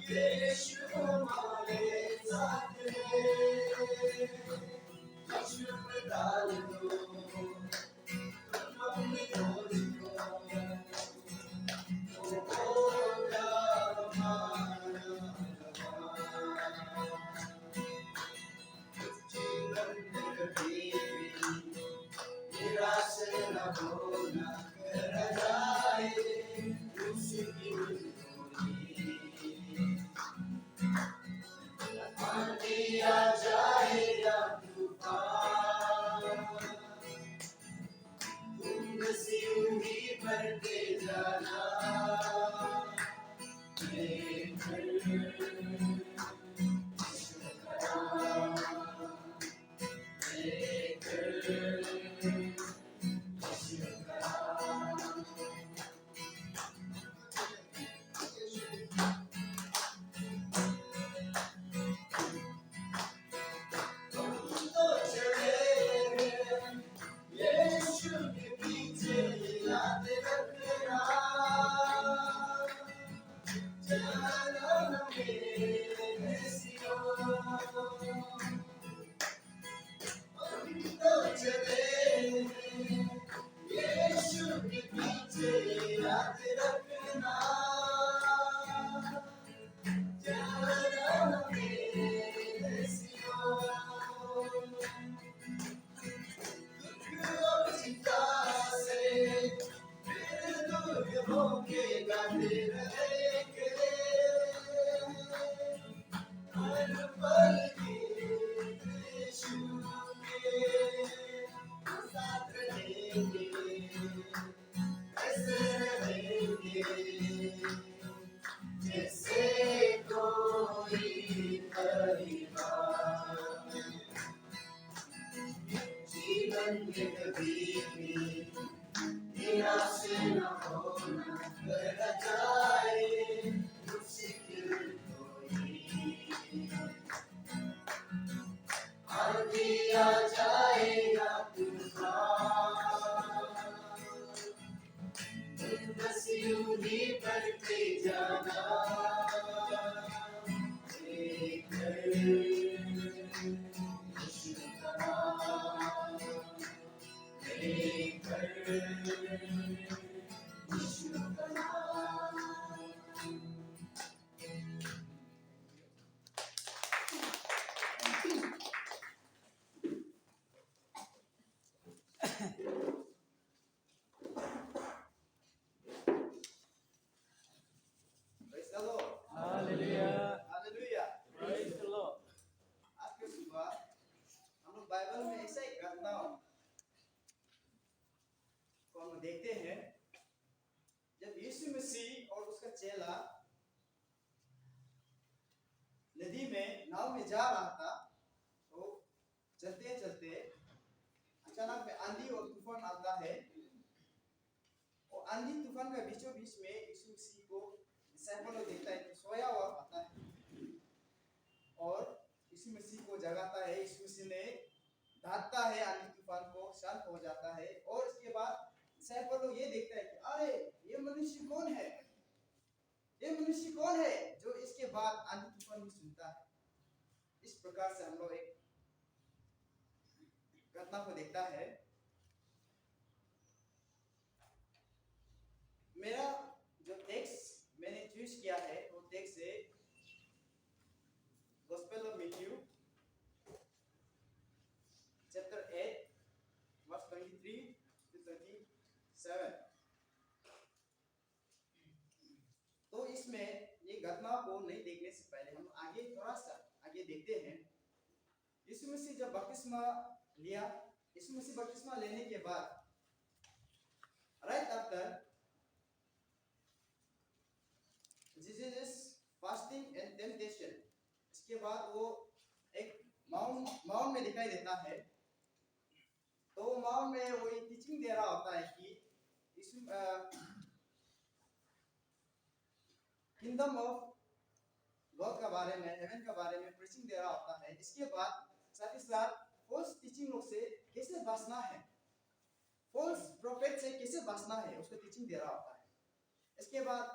यीशु हमारे साथ है, यीशु पे डाल दो अपने बोझ को, वो होगा हमारा जीवन में कभी भी निराश न होना, कर जाए उसकी आंधी आ जाए या तूफान, तुम बस यूं ही बढ़ते जाना, लेकर देखते हैं। जब यीशु मसीह और उसका चेला नदी में नाव में जा रहा था, तो चलते चलते अचानक में आंधी और तूफान आता है, और आंधी तूफान का बीचों बीच में यीशु मसीह को डिसाइपल देखता है कि सोया हुआ पाता है, और यीशु मसीह को जगाता है। यीशु मसीह ने डांटता है आंधी तूफान को, शांत हो जाता है, और इसके बाद डिसाइपल लोग ये देखता है कि अरे ये मनुष्य कौन है, ये मनुष्य कौन है जो इसके बाद आंधी तूफान भी सुनता है। इस प्रकार से हम लोग एक घटना को देखता है। मेरा जो टेक्स्ट मैंने चूज किया है वो टेक्स्ट है gospel of Matthew chapter 8 verse 23 to 37। तो इसमें ये घटना को नहीं देखने से पहले हम आगे थोड़ा सा आगे देखते हैं। यीशु मसीह जब बपतिस्मा लिया, यीशु मसीह बपतिस्मा लेने के बाद right after Jesus fasting and temptation, इसके बाद वो एक माउंट में दिखाई देता है। तो माउंट में वो एक टीचिंग दे रहा होता है कि यीशु किंगडम ऑफ गॉड का बारे में, हेवन का बारे में प्रीचिंग दे रहा होता है। इसके बाद साथ ही साथ फॉल्स टीचिंग लोग से कैसे बचना है, फॉल्स प्रोफेट से कैसे बचना है, उसका टीचिंग दे रहा होता है। इसके बाद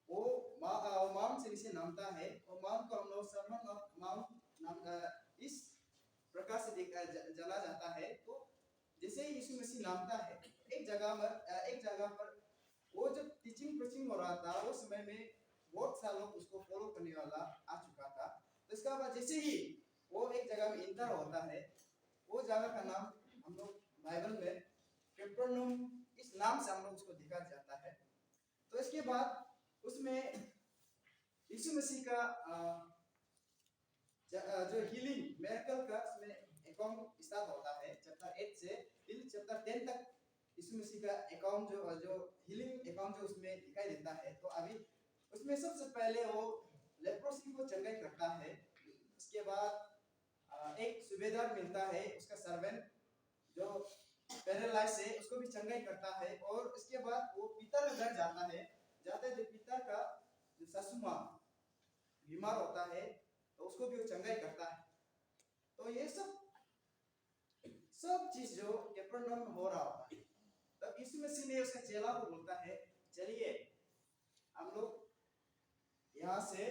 वो माउंट माउंट से नीचे नामता है और माउंट को हम लोग सरमन ऑफ माउंट इस प्रकार से जला जाता है। तो जैसे ही यीशु मसीह नामता है एक जगह पर वो जब टीचिंग प्रीचिंग हो रहा था उस समय में बहुत सारे लोग उसको फॉलो करने वाला आ चुका था। तो इसका बाद जैसे ही वो एक जगह में इंटर होता है, वो जगह का नाम हम लोग बाइबल में कैपर्नाउम इस नाम से हम लोग उसको दिखा जाता है। तो इसके बाद उसमें यीशु मसीह का जो हीलिंग मिरेकल का उसमें अकाउंट स्टार्ट होता है चैप्टर 8 से टिल चैप्टर 10 तक। यीशु मसीह का अकाउंट जो हीलिंग अकाउंट जो उसमें दिखाई देता है। तो अभी उसमें सबसे पहले वो लेप्रोसी को चंगाई करता है। उसके बाद एक सूबेदार मिलता है, उसका सर्वेंट जो पैरालाइज है उसको भी चंगाई करता है। और उसके बाद वो पिता का घर जाता है, जो पिता का जो सासू माँ बीमार होता है तो उसको भी वो चंगाई करता है। तो ये सब चीज जो कैपर्नाउम में हो रहा होता है, तब यीशु मसीह ने उसके चेला को बोलता है चलिए हम लोग यहाँ से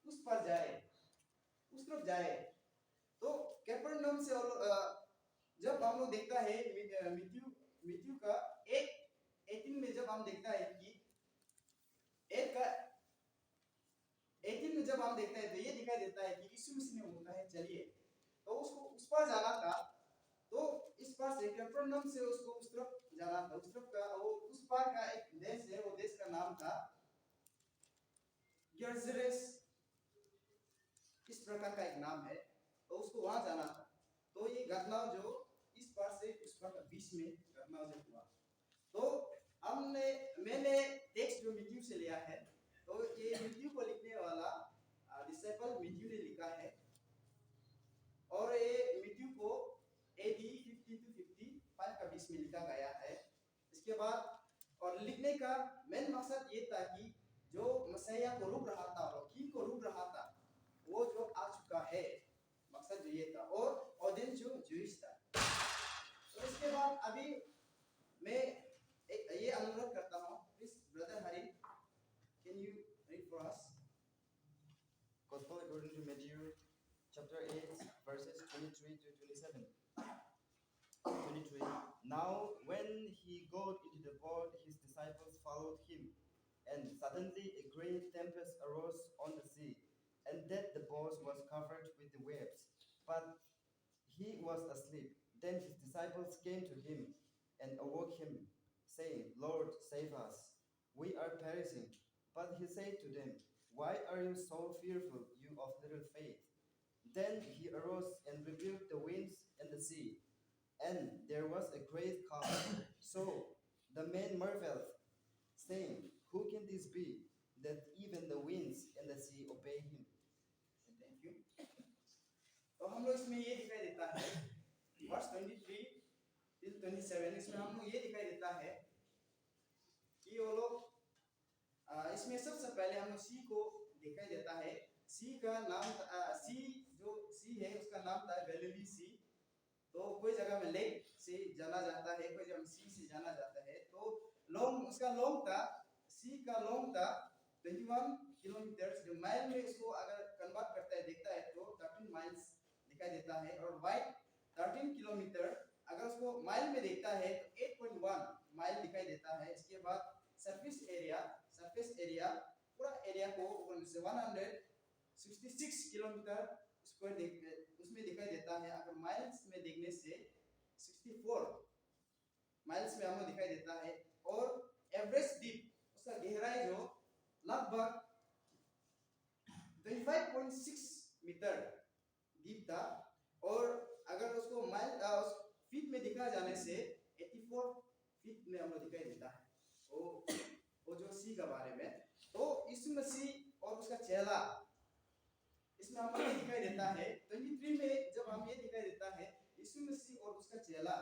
उस पर जाए, उस तरफ जाए। तो कैपर्नाउम से जब हम लोग देखता है मित्यु का 18 में जब हम देखता है कि 18 में जब हम देखते हैं तो ये दिखाई देता है कि यीशु मसीह ने बोलता है चलिए, तो उसको उस पर जाना था। तो इस पार से कैपर्नाउम से उसको उस तरफ जाना था, उस तरफ का वो उस पार का एक देश है, वो देश का नाम था गेर्जेरेस, इस प्रकार का एक नाम है। तो उसको वहां जाना था। तो ये घटना जो इस पार से उस पार का बीच में घटना जो हुआ। तो मैंने टेक्स्ट जो मित्यु से लिया है, तो ये मित्यु को लिखने वाला डिसिपल मित्यु ने लिखा है और ये मित्यु को AD 50 to 55 का बीच में लिखा गया है। इसके बाद और लिखने का मेन मकसद ये था कि जो मसीहा को रुक रहा था और किंग को रुक रहा था वो जो आ चुका है, मकसद जो ये था। और ऑडियंस जो जूइश था। तो इसके बाद अभी मैं ये अनुरोध करता हूँ, please brother Hari, can you read for us Gospel according to Matthew chapter 8 verses 23 to 27. 23. Now when he got into the boat, his disciples followed him, and suddenly a great tempest arose on the sea, and that the boat was covered with the waves, but he was asleep. Then his disciples came to him and awoke him, saying, Lord, save us, we are perishing. But he said to them, Why are you so fearful, you of little faith? Then he arose and rebuked the winds and the sea, and there was a great calm. So the men marveled, saying, Who can this be, that even the winds and the sea obey him? Thank you. तो हम लोग इसमें ये दिखाई देता है verse 23 till 27, इसमें हम लोग ये दिखाई देता है कि वो लोग इसमें सबसे पहले हम लोग सी को दिखाई देता है। सी का नाम सी जो सी है उसका नाम था गैलिली सी। तो कोई जगह में लेक से जाना जाता है, कोई जगह सी से जाना जाता है। तो लॉन्ग उसका लॉन्ग था, सी का लॉन्ग था 21 किलोमीटर। जो माइल में इसको अगर कन्वर्ट करता है देखता है तो 13 माइल्स दिखाई देता है। और वाइड 13 किलोमीटर अगर उसको माइल में देखता है तो 8.1 माइल दिखाई देता है। इसके बाद सरफेस एरिया पूरा एरिया को 166 किलोमीटर स्क्वायर उसमें दिखाई देता है। अगर माइल्स में देखने से 64 माइल्स में हमें दिखाई देता है। और एवरेज डीप उसका गहराई जो लगभग 25.6 मीटर डीप था। और अगर उसको माइल फीट में दिखा जाने से 84 फीट में हमें दिखाई देता है। वो जो सी के बारे में। तो यीशु मसीह और उसका चेला इसमें हमें ये दिखाई देता है 23 में जब हम ये दिखाई देता है यीशु मसीह और उसका चेला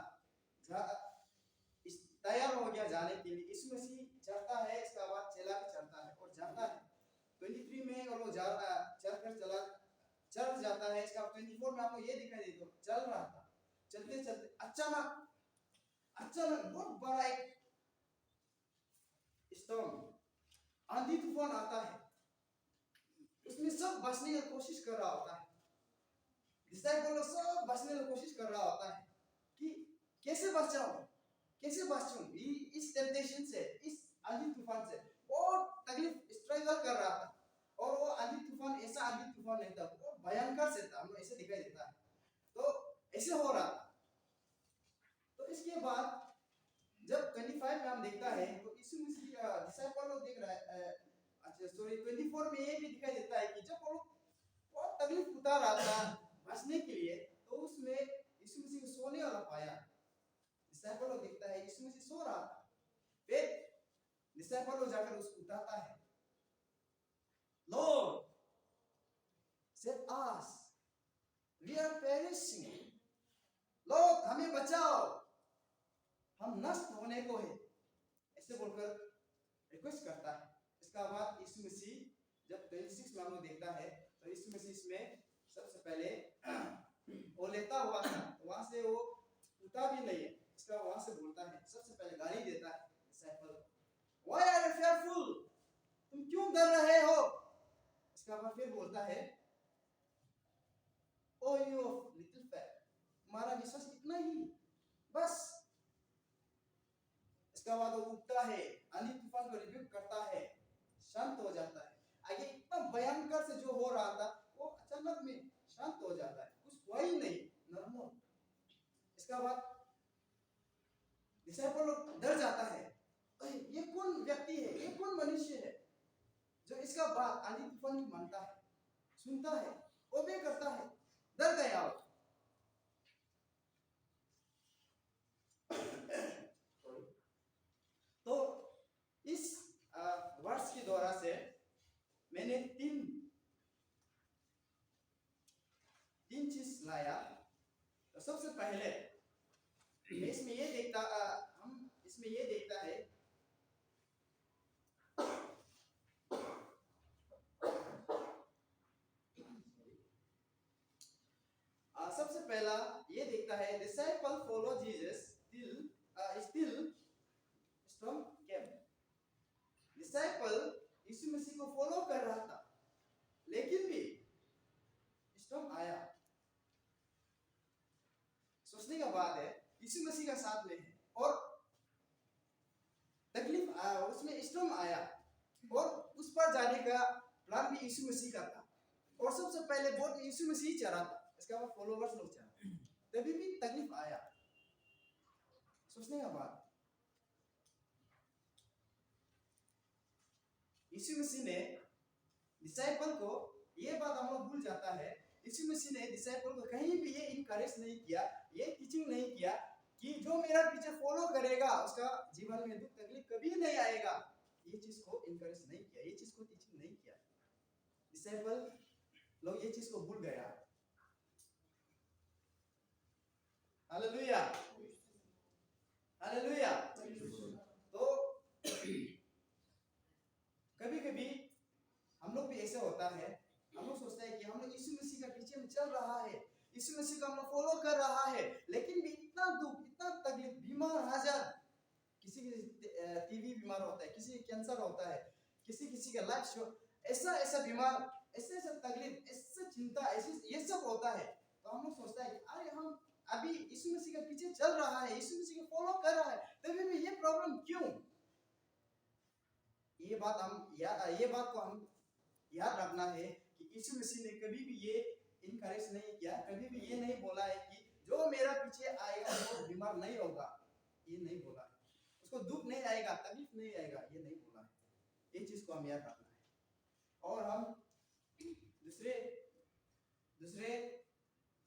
तैयार हो गया जाने के लिए। यीशु मसीह चलता है, इसका बाद चेला भी चलता है और जाता है। 23 में और वो चल जाता है। इसका 24 में आपको ये दिखाई देता है चल रहा था, चलते चलते अचानक बहुत बड़ा एक स्टॉर्म आंधी तूफान आता है। बचने की कोशिश कर रहा होता है, डिसाइपल लोग सब बचने की कोशिश कर रहा होता है कि कैसे बच जाऊं, कैसे बचूं इस टेम्पटेशन से, इस आंधी तूफान से। बहुत तकलीफ स्ट्रगल कर रहा था, और वो आंधी तूफान ऐसा आंधी तूफान नहीं था, वो भयंकर से था, हमें ऐसे दिखाई देता है। तो ऐसे हो रहा था। तो इसके बाद जब 25 में हम देखता है तो यीशु मसीह डिसाइपल लोग देख रहा है, अच्छा सॉरी 24 में ये भी दिखाई देता है कि जब वो लोग बहुत तकलीफ उठा रहा था बचने के लिए, तो उसमें यीशु मसीह को सोने वाला पाया। डिसाइपल लोग देखता है यीशु मसीह सो रहा था, फिर डिसाइपल लोग जाकर उसको उठाता है, Lord save us, we are perishing, Lord हमें बचाओ, हम नष्ट होने को है, ऐसे बोलकर रिक्वेस्ट करता है। इसका बाद यीशु मसीह जब 26 में हम लोग देखता है तो यीशु मसीह इसमें सबसे पहले वो लेता हुआ था, वहां से वो उठा भी नहीं है, इसका वहां से बोलता है, सबसे पहले गाली देता है disciple, why are you fearful, तुम क्यों डर रहे हो। इसका बाद फिर बोलता है, ओ यू ऑफ लिटिल फेथ, तुम्हारा विश्वास इतना ही, बस। इसका बाद वो उठता है, आंधी तूफान को रिब्यूक करता है, शांत हो जाता है। आगे इतना भयंकर से जो हो रहा था वो अचानक में शांत हो जाता है, कुछ हुआ ही नहीं, नॉर्मल। इसका बाद डिसाइपल लोग डर जाता है, ये कौन व्यक्ति है, ये कौन मनुष्य है जो इसका बात आंधी तूफान की मानता है, सुनता है, ओबे करता है। डर गया वो। तो इस वर्ष के द्वारा से मैंने तीन चीज लाया। तो सबसे पहले इसमें ये देखता हम इसमें ये देखता है सबसे पहला ये देखता है disciple follow Jesus still storm came. Disciple यीशु मसीह को फॉलो कर रहा था, लेकिन भी स्टॉर्म आया। सोचने का बात है, यीशु मसीह का साथ में है और तकलीफ आया, उसमें स्टॉर्म आया, और उस पर जाने का प्लान भी यीशु मसीह का था, और सबसे पहले बोट यीशु मसीह चढ़ा था, इसका बाद फॉलोवर्स लोग चढ़ा, तभी भी तकलीफ आया। सोचने का बात, यीशु मसीह ने डिसाइपल को, ये बात हम लोग भूल जाता है, यीशु मसीह ने डिसाइपल को कहीं भी ये इनकरेज नहीं किया, ये टीचिंग नहीं किया कि जो मेरा पीछे फॉलो करेगा उसका जीवन में दुख तकलीफ कभी नहीं आएगा। ये चीज को इनकरेज नहीं किया, ये चीज को टीचिंग नहीं किया। डिसाइपल लोग ये चीज को भूल गया। Hallelujah, hallelujah. तो कभी कभी हम लोग भी ऐसा होता है, हम लोग सोचते हैं कि हम लोग यीशु मसीह का पीछे में चल रहा है, यीशु मसीह को हम लोग फॉलो कर रहा है, लेकिन भी इतना दुख, इतना तकलीफ, बीमार हाजर, किसी टीबी बीमार होता है, किसी कैंसर होता है, किसी का लाइफ शो, ऐसा बीमार, ऐसा तकलीफ, ऐसा चिंता, ऐसे ये सब होता है। तो हम लोग सोचता है कि अरे हम अभी यीशु मसीह का पीछे चल रहा है, यीशु मसीह को फॉलो कर रहा है, तभी भी ये प्रॉब्लम क्यों। ये बात को हम याद रखना है कि यीशु मसीह ने कभी भी ये इनकरेज नहीं किया, कभी भी ये नहीं बोला है कि जो मेरा पीछे आएगा वो बीमार नहीं होगा, ये नहीं बोला है, उसको दुख नहीं आएगा, तकलीफ नहीं आएगा, ये नहीं बोला है। ये चीज को हम याद रखना है। और हम दूसरे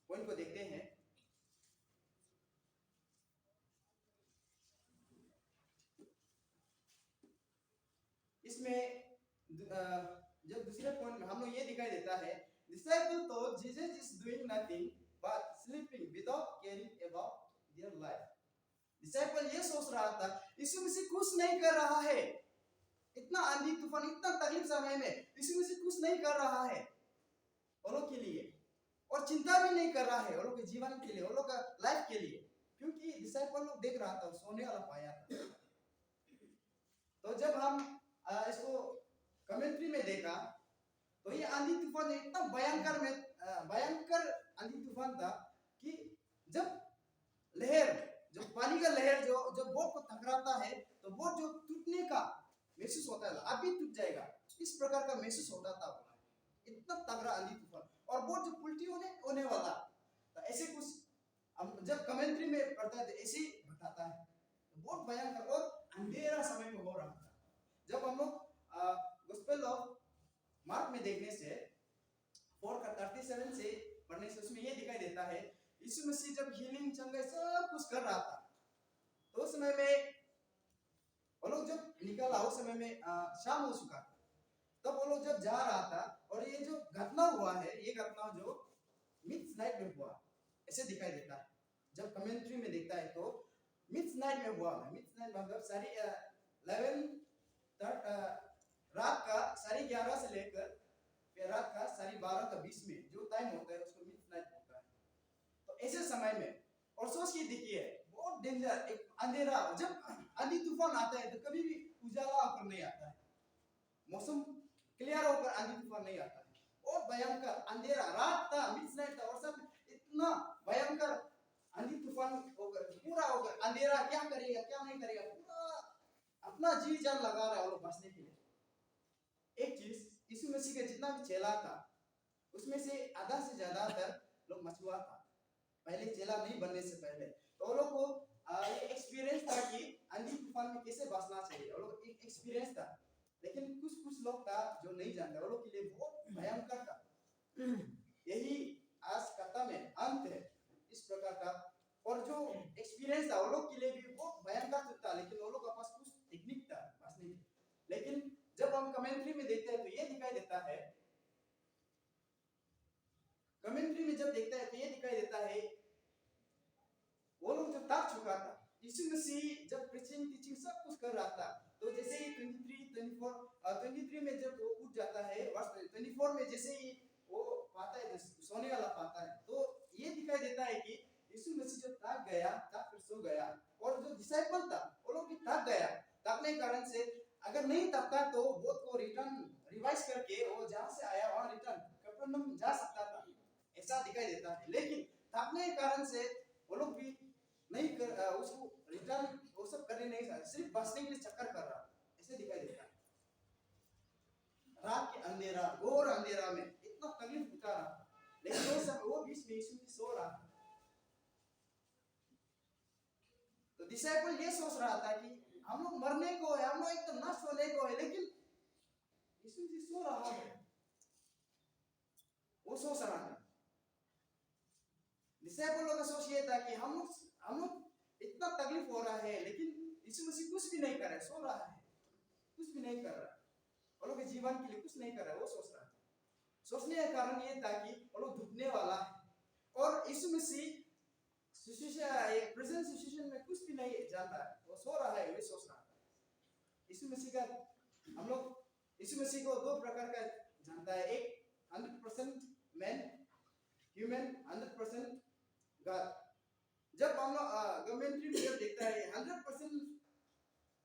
पॉइंट को देखते हैं। इसमें जब दूसरे पॉइंट में हम लोग ये दिखाई देता है, disciple thought Jesus is doing nothing but sleeping without caring about their life. Disciple ये सोच रहा था यीशु मसीह कुछ नहीं कर रहा है, इतना आंधी तूफान, इतना तकलीफ समय में यीशु मसीह कुछ नहीं कर रहा है वो लोग के लिए, और चिंता भी नहीं कर रहा है वो लोग के जीवन के लिए, वो लोग का लाइफ के लिए, क्योंकि डिसाइपल लोग देख रहा था सोने वाला पाया था। तो जब हम इसको कमेंट्री में देखा तो ये आंधी तूफान इतना भयंकर आंधी तूफान था कि जब लहर, जो पानी का लहर जो बोट को टकराता है तो बोट जो टूटने का महसूस होता है, अभी टूट जाएगा, इस प्रकार का महसूस होता था। इतना तगड़ा आंधी तूफान, और बोट जो उल्टी होने वाला, तो ऐसे कुछ हम जब कमेंट्री में पढ़ता है तो ऐसे ही बताता है। बहुत भयंकर और अंधेरा समय में हो रहा था। जब हम लोग गॉस्पेल ऑफ मार्क में देखने से 4:37 से पढ़ने से उसमें ये दिखाई देता है, यीशु मसीह जब हीलिंग चंगाई सब कुछ कर रहा था, तो उस समय में वो लोग जब निकला, उस समय में शाम हो चुका, तब वो लोग जब जा रहा था, और ये जो घटना हुआ है, ये घटना जो मिडनाइट में हुआ ऐसे दिखाई देता है। जब कमेंट्री में देखता है तो मिडनाइट में हुआ। मिडनाइट मतलब साढ़े 11 रात का 11:30 से लेकर फिर रात का 12:30 के बीच में जो टाइम होता है उसको मिडनाइट होता है। तो ऐसे समय में, और सोच के देखिए, बहुत डेंजर, एक अंधेरा, जब आंधी तूफान आता है तो कभी भी उजाला होकर नहीं आता है, मौसम क्लियर होकर आंधी तूफान नहीं आता है। और भयंकर अंधेरा रात था, मिडनाइट था, और सब इतना भयंकर आंधी तूफान होकर पूरा होकर अंधेरा, क्या करेगा क्या नहीं करेगा, पूरा अपना जी जान लगा रहा है और बचने के लिए। एक चीज, यीशु मसीह का जितना भी चेला था उसमें से आधा से ज्यादातर लोग मछुआ था, पहले चेला नहीं बनने से पहले। तो वो लोग को ये एक्सपीरियंस था कि आंधी तूफान में कैसे बचना चाहिए, वो लोग एक एक्सपीरियंस था। लेकिन कुछ लोग था जो नहीं जानता, वो लोग के लिए बहुत भयंकर था। यही आज कथा में अंत है इस प्रकार का। और जो एक्सपीरियंस था वो लोग के लिए भी बहुत भयंकर था, लेकिन वो लोग के पास कुछ टेक्निक था बचने की। लेकिन जब हम कमेंट्री में देखते हैं तो ये दिखाई देता है, कमेंट्री में जब देखता है तो ये दिखाई देता है, वो लोग जो थक चुका था, यीशु मसीह जब प्रीचिंग टीचिंग सब कुछ कर रहा था, तो जैसे ही 23 में जब वो उठ जाता है, वर्ष 24 में जैसे ही वो पाता है, सोने वाला पाता है, तो ये दिखाई देता है कि यीशु मसीह जो थक गया, थक फिर सो गया। और जो डिसाइपल था वो लोग भी थक गया, थकने के कारण से अगर नहीं थकता तो बोट को रिटर्न रिवाइज करके वो जहां से आया वहां रिटर्न कफरनहूम जा सकता था, ऐसा दिखाई देता है। लेकिन थकने के कारण से वो लोग भी नहीं कर उसको रिटर्न वो सब करने नहीं चाहते, सिर्फ बचने के लिए चक्कर कर रहा, ऐसे दिखाई देता है। रात के अंधेरा, घोर अंधेरा में इतना तकलीफ उठा रहा, लेकिन वो बीच में यीशु मसीह सो रहा था। तो डिसाइपल ये सोच रहा था कि हम लोग मरने को है, हम लोग एकदम नष्ट होने को है, लेकिन यीशु मसीह सो रहा है, वो सोच रहा था। डिसाइपलों का सोच ये था कि हम लोग इतना तकलीफ हो रहा है, लेकिन यीशु मसीह कुछ भी नहीं कर रहा है, सो रहा है, कुछ भी नहीं कर रहा है, वो लोग के जीवन के लिए कुछ नहीं कर रहा है, वो सोच रहा है। सोचने का कारण ये था कि वो लोग डूबने वाला है, और यीशु मसीह प्रेजेंट सिचुएशन में कुछ भी नहीं जानता है, वो सो रहा है, ये सोच रहा है। यीशु मसीह का हम लोग यीशु मसीह को दो प्रकार का जानता है, एक 100% मैन ह्यूमन, 100% गॉड। जब हम लोग कमेंट्री में जब देखता है 100%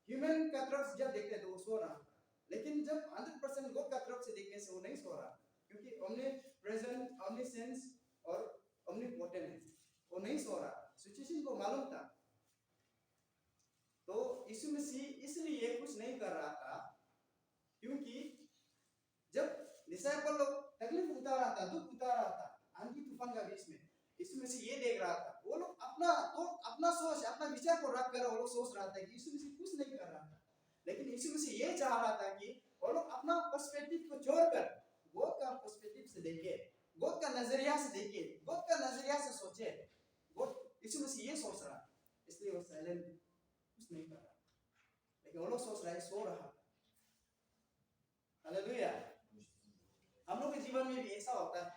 ह्यूमन का तरफ जब देखते हैं तो वो सो रहा है, लेकिन जब 100% गॉड का तरफ से देखने से वो नहीं सो रहा, क्योंकि ओमनी प्रेजेंट, ओमनीसेंस और ओमनीपोटेंट है, वो नहीं सो रहा, सिचुएशन को मालूम था। तो यीशु मसीह इसलिए कुछ नहीं कर रहा था, क्योंकि जब डिसाइपल लोग तकलीफ उठा रहा था, दुख उठा रहा था आंधी तूफान का बीच में, यीशु मसीह ये देख रहा था। वो लोग अपना सोच, अपना विचार को रख कर वो लोग सोच रहा था कि यीशु मसीह कुछ नहीं कर रहा था, लेकिन यीशु मसीह ये चाह रहा था कि वो लोग अपना पर्सपेक्टिव को छोड़कर गॉड का पर्सपेक्टिव से देखे, गॉड का नजरिया से देखे, गॉड का नजरिया से सोचे। गॉड यीशु मसीह ये सोच रहा, इसलिए वो साइलेंट कुछ नहीं कर रहा, लेकिन वो लोग सोच रहा है सो रहा। हालेलुया। हम लोग के जीवन में भी ऐसा होता है,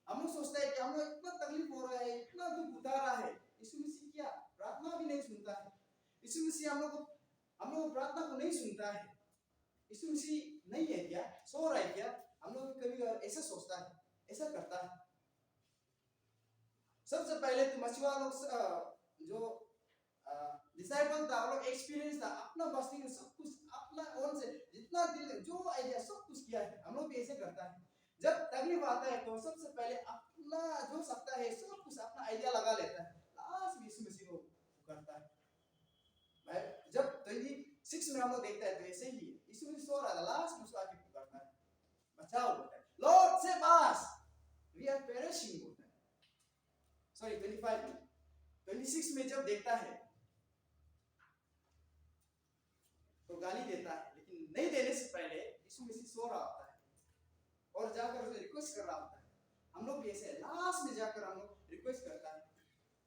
हम लोग सोचते हैं कि हम लोग इतना तकलीफ हो रहा है, इतना दुख उठा रहा है, यीशु मसीह क्या प्रार्थना भी नहीं सुनता है, यीशु मसीह हम लोग प्रार्थना को नहीं सुनता है, यीशु मसीह नहीं है क्या, सो रहा है क्या, हम लोग कभी ऐसा सोचता है, ऐसा करता है। सबसे पहले तो मछुआ लोग जो डिसाइपल था, वो लोग एक्सपीरियंस था, अपना बचने का सब कुछ अपना ओन से जितना दिल जो आइडिया सब कुछ किया है, हम लोग भी ऐसे करता है। जब तकलीफ आता है तो सबसे पहले अपना जो सकता है सब कुछ अपना आइडिया लगा लेता है, लास्ट में यीशु मसीह को पुकारता है। भाई जब 26 में हम लोग देखते हैं तो ऐसे ही यीशु मसीह सो रहा था, लास्ट में उसको आके पुकारता है, बचाओ बोलता है, Lord save us, we are perishing बोलता है। सॉरी 25 में, 26 में जब देखता है तो गाली देता है, लेकिन नहीं देने से पहले यीशु मसीह सो रहा होता है और जाकर उसे रिक्वेस्ट कर रहा होता है। हम लोग भी ऐसे लास्ट में जाकर हम लोग रिक्वेस्ट करता है,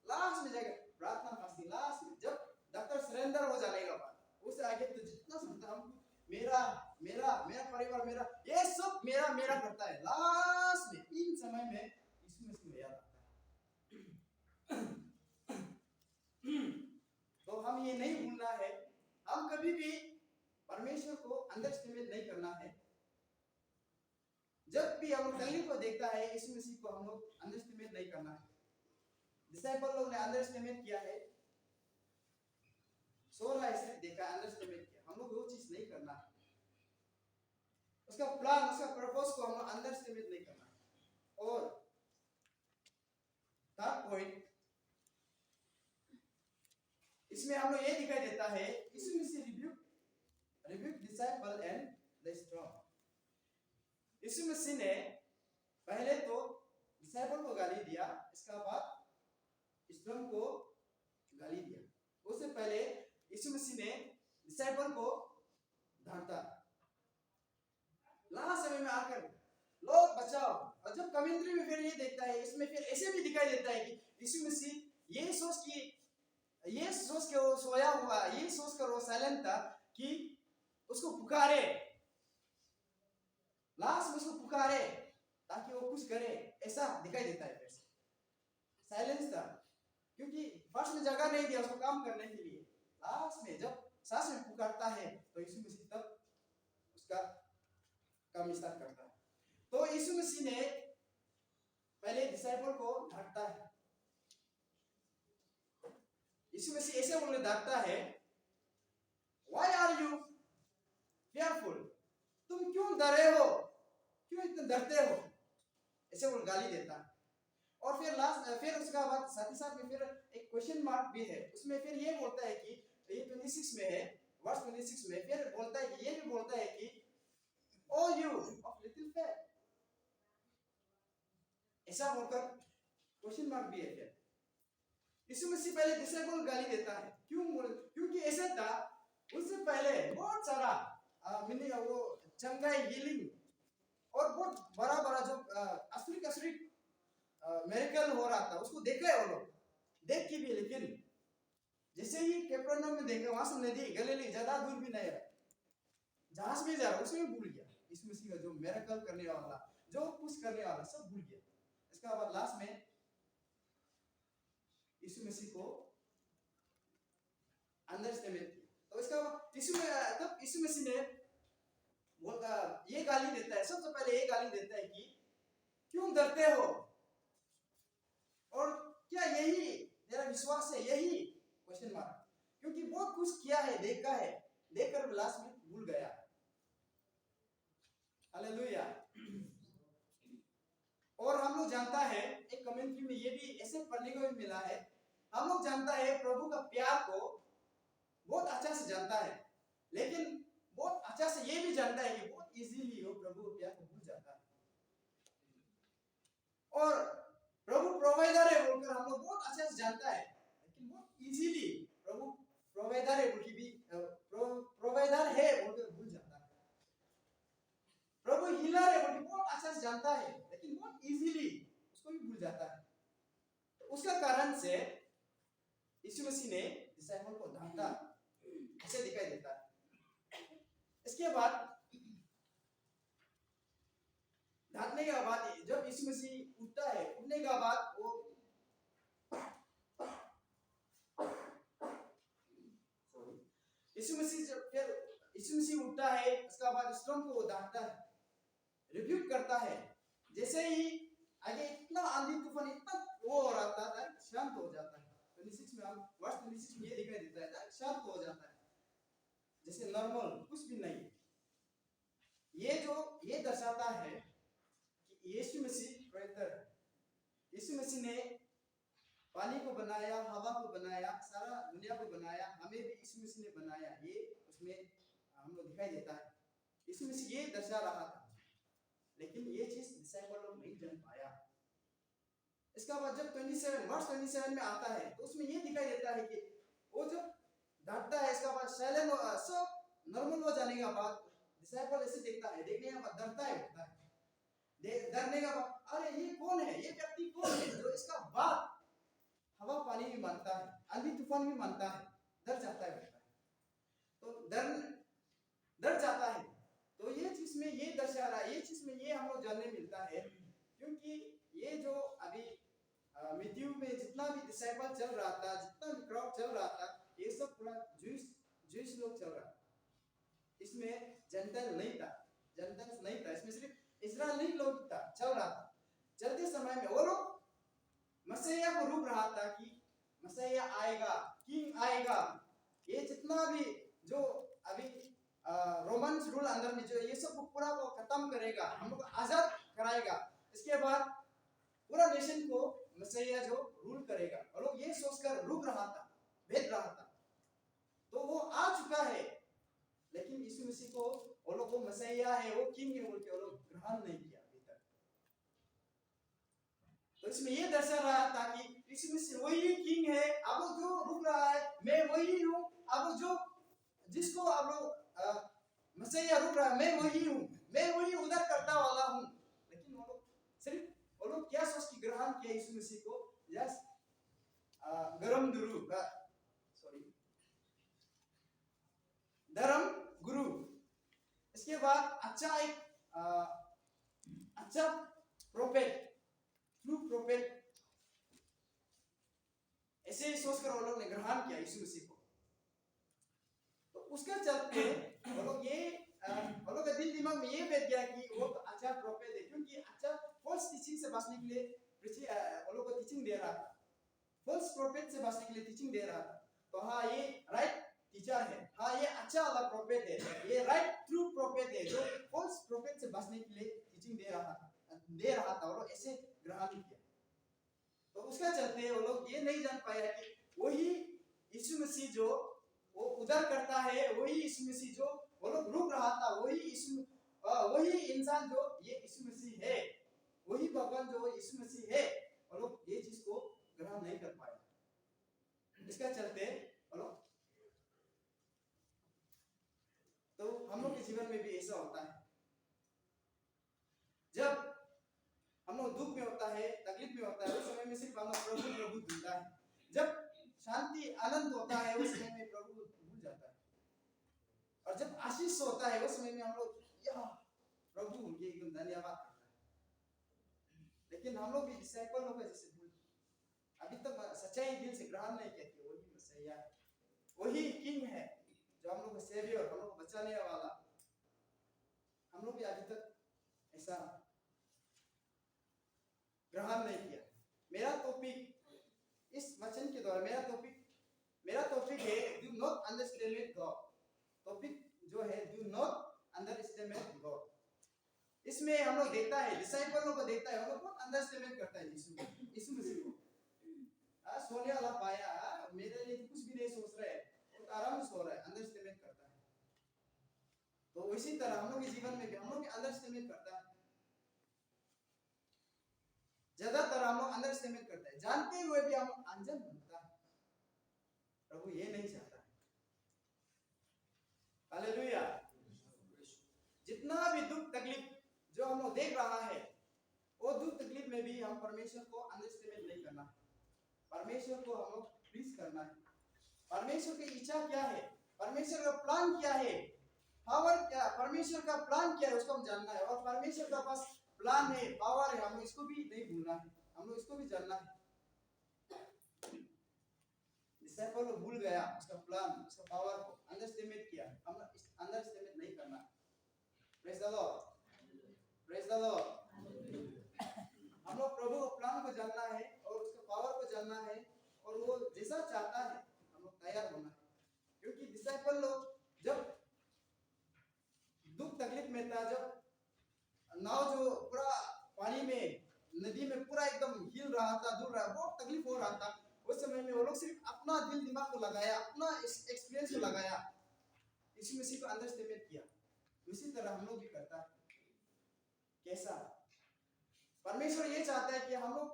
लास्ट में जाकर प्रार्थना करती, लास्ट में जब डॉक्टर सरेंडर हो जाने का बाद उससे आगे तो जितना सुनता हम मेरा मेरा मेरा परिवार मेरा ये सब मेरा मेरा करता है, लास्ट में इन समय में यीशु मसीह याद आता है। तो हम ये नहीं भूलना है, हम कभी भी परमेश्वर को अंडरस्टैंड नहीं करना है। जब भी हम तकलीफ को देखता है यीशु मसीह को हम लोग अंडरस्टैंड नहीं करना है। डिसाइपल लोग ने अंडरस्टैंड किया है, सो रहा है सिर्फ देखा, अंडरस्टैंड किया, हम लोग वो चीज नहीं करना है। उसका प्लान उसका पर्पस को हम लोग अंडरस्टैंड नहीं करना है। और थर्ड पॉइंट इसमें हम लोग ये दिखाई देता है यीशु मसीह rebuke disciple and the strong. यीशु मसीह ने पहले तो डिसाइपल को गाली दिया, इसका बाद स्ट्रॉन्ग को गाली दिया। उससे पहले यीशु मसीह ने डिसाइपल को डांटा, लास्ट समय में आकर लोग बचाओ। और जब कमेंट्री में फिर ये देखता है, इसमें फिर ऐसे भी दिखाई देता है कि यीशु मसीह ये सोच के वो सोया हुआ, ये सोच कर वो साइलेंट था कि उसको पुकारे, लास्ट में उसको पुकारे ताकि वो कुछ करे, ऐसा दिखाई देता है। फिर साइलेंस था क्योंकि फर्स्ट में जगह नहीं दिया उसको काम करने के लिए। लास्ट में जब सांस में पुकारता है तो यीशु मसीह तब उसका काम स्टार्ट करता है। तो यीशु मसीह ने पहले डिसाइपल को डांटता है। यीशु मसीह ऐसे बोलने डांटता है, Why are you fearful? तुम क्यों डरे हो, क्यों इतने डरते हो, ऐसे वो गाली देता है। और फिर उसका बाद साथ ही साथ में फिर एक क्वेश्चन मार्क भी है, उसमें फिर ये बोलता है कि ये 26 में है, वर्स 26 में फिर बोलता है कि ये भी बोलता है कि ओ यू ऑफ लिटिल फेथ, ऐसा बोलकर क्वेश्चन मार्क भी है। फिर यीशु मसीह पहले डिसाइपल को गाली देता है, क्योंकि ऐसा था उससे पहले बहुत सारा वो चंगाई हीलिंग और बहुत बड़ा बड़ा जो आश्चर्य मिरेकल हो रहा था उसको देखा है वो लोग, देख के भी, लेकिन जैसे ही कैपर्नाउम में देखा वहां से नदी गलीली ज्यादा दूर भी नहीं है, जहाज में जा रहा उसमें भूल गया यीशु मसीह का जो मिरेकल करने वाला, जो कुछ करने वाला सब भूल गया। इसका बाद लास्ट में यीशु मसीह को अंडरस्टैंड किया। तो इसका तब यीशु मसीह ने ये गाली देता है, सबसे पहले ये गाली देता है कि क्यों डरते हो, और क्या यही मेरा विश्वास है, यही क्वेश्चन मार्क, क्योंकि बहुत कुछ किया है, देखा है, देखकर लास्ट में भूल गया। हालेलुया। और हम लोग जानता है एक कमेंट्री में ये भी ऐसे पढ़ने को भी मिला है, हम लोग जानता है प्रभु का प्यार को बहुत अच्छा से जानता है, लेकिन बहुत अच्छा से ये भी जानता है कि बहुत इजीली वो प्रभु के प्यार को भूल जाता है। और प्रभु प्रोवाइडर है बोलकर हम लोग बहुत अच्छा से जानता है, लेकिन बहुत इजीली प्रभु प्रोवाइडर है बोल के भी प्रोवाइडर है बोलकर भूल जाता है। प्रभु हीलर है बोल के बहुत अच्छा से जानता है, लेकिन बहुत इजीली उसको भी भूल जाता है। उसका कारण से यीशु मसीह ने डिसाइपल को डांटा, ऐसे दिखाई देता है। इसके बाद डांटने के बाद जब यीशु मसीह उठता है, उठने के बाद वो यीशु मसीह उठता है, उसके बाद स्टॉर्म को डांटता है, रिब्यूक करता है। जैसे ही आगे इतना आंधी तूफान इतना वो हो रहा था, शांत हो जाता है। 26 में हम वर्ष 26 में ये दिखाई देता है, शांत हो जाता है। जैसे नॉर्मल, कुछ भी नहीं। ये दर्शाता है कि यीशु मसीह क्रिएटर है। यीशु मसीह ने पानी को बनाया, हवा को बनाया, सारा दुनिया को बनाया, हमें भी यीशु मसीह ने बनाया। ये उसमें हमको दिखाई देता है। यीशु मसीह ये दर्शा रहा था, लेकिन ये चीज डिसाइपल लोग नहीं जान पाया। इसका बाद जब वर्ष 27 में आता है तो उसमें ये दिखाई देता है कि वो जब डांटता है, इसका बाद साइलेंट सब नॉर्मल हो जाने के बाद डिसाइपल ऐसे देखता है, देखने के बाद डरता है, उठता है। डरने का बाद अरे ये कौन है, ये व्यक्ति कौन है जो इसका बात हवा पानी भी मानता है, आंधी तूफान भी मानता है। डर जाता है, तो डर जाता है। तो ये चीज में ये दर्शा रहा है, ये चीज में ये हम लोग जानने मिलता है, क्योंकि ये जो अभी मित्यु में जितना भी डिसाइपल चल रहा था, जितना भी क्राउड चल रहा था, ये सब पूरा जूस लोग चल रहा था। इसमें जेंटाइल नहीं था, जेंटाइल्स नहीं था, इसमें सिर्फ इस्राएली लोग था चल रहा था। चलते समय में वो लोग मसीहा को रूप रहा था कि मसीहा आएगा, किंग आएगा। ये जितना भी जो अभी रोमन्स रूल अंदर में जो ये सब पूरा को खत्म करेगा, हम लोग आजाद कराएगा। इसके बाद पूरा नेशन को मसीहा जो रूल करेगा, और लोग ये सोचकर रुक रहा था, भेद रहा था। तो वो आ चुका है, लेकिन यीशु मसीह को वो लोग को मसीहा है, वो किंग है बोल के वो लोग ग्रहण नहीं किया अभी तक। तो इसमें ये दर्शा रहा था कि यीशु मसीह वही किंग है, अब जो रुक रहा है मैं वही हूँ। अब जो जिसको आप लोग मसीहा रुक रहा है, मैं वही हूँ, मैं वही उधर करता वाला हूँ। लेकिन वो लोग क्या सोच के ग्रहण किया यीशु मसीह को? यस, गरम गुरु का धर्म गुरु। इसके बाद अच्छा एक अच्छा प्रोफेट, ट्रू प्रोफेट, ऐसे सोचकर वो लोग ने ग्रहण किया यीशु मसीह को। तो उसके चलते वो लोग के दिल दिमाग में ये बैठ गया कि वो तो अच्छा प्रोफेट है, क्योंकि अच्छा फॉल्स टीचिंग से बचने के लिए वो लोग को टीचिंग दे रहा था, फॉल्स प्रोफेट से बचने के लिए टीचिंग दे रहा था। तो हाँ, ये राइट टीचर है, हाँ ये अच्छा वाला प्रोफेट है, ये राइट ट्रू प्रोफेट है जो फॉल्स प्रोफेट से बचने के लिए टीचिंग दे रहा था। वो लोग ऐसे ग्रहण किया। तो उसका चलते वो लोग ये नहीं जान पाया कि वही यीशु मसीह जो वो उधर करता है, वही यीशु मसीह जो वो लोग रुक रहा था, वही इंसान जो ये यीशु मसीह है, वही भगवान जो यीशु मसीह है। वो लोग ये चीज को ग्रहण नहीं कर पाए। इसका चलते वो लोग, तो हम लोग के जीवन में भी ऐसा होता है। जब हम लोग दुख में होता है, तकलीफ में होता है, उस समय में सिर्फ हम लोग प्रभु भूलता है। जब शांति आनंद होता है, उस समय में प्रभु भूल जाता है। और जब आशीष होता है, उस समय में हम लोग प्रभु ये एकदम धन्यवाद करता है। लेकिन हम लोग भी डिसाइपल लोग जैसे अभी तक सच्चाई दिल से ग्रहण नहीं किया कि वही मसीहा है, वही किंग है जो हम लोग का सेवियर, हम लोग को बचाने वाला। हम लोग भी अभी तक ऐसा ग्रहण नहीं किया। मेरा टॉपिक इस वचन के द्वारा मेरा टॉपिक है do not understand God. Topic जो है डू नॉट अंडरस्टैंड गॉड। इसमें हम लोग देखता है, डिसाइपल लोग को देखता है, हम लोग बहुत अंडरस्टैंड करता है यीशु मसीह को। सोने वाला पाया, मेरे लिए कुछ भी नहीं सोच रहा है, वो आराम से सो रहा है, अंडरस्टैंड करता है। तो इसी तरह हम लोग के जीवन में भी हम लोग अंडरस्टैंड करता है। ज्यादातर हम लोग अंडरस्टैंड करते हैं, जानते हुए भी हम अनजान बनता है। प्रभु ये नहीं चाहता है। हालेलुया। जितना भी दुख तकलीफ जो हम लोग देख रहा है, वो दुख तकलीफ में भी हम परमेश्वर को अंडरस्टैंड नहीं करना है। परमेश्वर को हम लोग प्लीज करना है। परमेश्वर की इच्छा क्या है, परमेश्वर का प्लान क्या है, पावर क्या, परमेश्वर का प्लान क्या है, उसको हम जानना है। और परमेश्वर का पास प्लान है, पावर है, हम इसको भी नहीं भूलना है, हम लोग इसको भी जानना है। डिसाइपल लोग भूल गया उसका प्लान, उसका पावर को अंडरस्टैंड किया, हम अंडरस्टैंड नहीं करना। Praise the Lord, praise the Lord. हम लोग प्रभु के प्लान को जानना है और उसका पावर को जानना है, और वो जैसा चाहता है हम लोग तैयार होना है। क्योंकि डिसाइपल लोग जब पूरा पानी में, नदी में पूरा एकदम हिल रहा था, डूब रहा, बहुत तकलीफ हो रहा था, उस समय में वो लोग सिर्फ अपना दिल दिमाग को लगाया, अपना एक्सपीरियंस को लगाया, यीशु मसीह को अंडरस्टैंड किया। उसी तरह हम लोग भी करता है। कैसा? परमेश्वर ये चाहता है कि हम लोग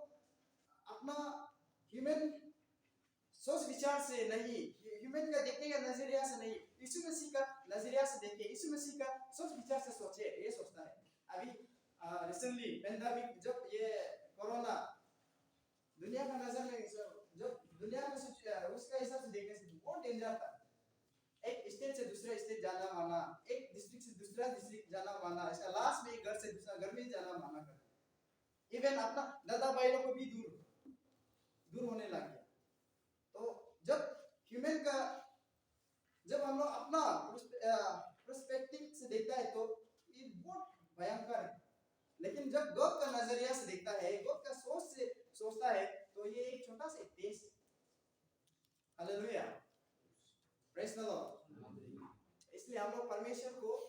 अपना ह्यूमन सोच विचार से नहीं, ह्यूमन का देखने का नजरिया से नहीं, यीशु मसीह का नजरिया से देखे, यीशु मसीह का सोच विचार से सोचे, ये सोचता है। अभी रिसेंटली पेंडेमिक, जब ये कोरोना दुनिया का नजर में, जब दुनिया का उसका हिसाब से देखने से बहुत डेंजर था। एक स्टेट से दूसरे स्टेट जाना माना, एक डिस्ट्रिक्ट से दूसरा डिस्ट्रिक्ट जाना माना, ऐसा लास्ट में एक घर से दूसरा घर में जाना माना कर, इवन अपना दादा भाई लोग को भी दूर होने लग गया। तो जब ह्यूमन का, जब हम लोग अपना पर्सपेक्टिव से देखता है तो ये बहुत भयंकर है, लेकिन जब गॉड का नजरिया से देखता है, गॉड का सोच से सोचता है, तो ये एक छोटा सा देश है। Hallelujah, praise the Lord. इसलिए हम लोग परमेश्वर को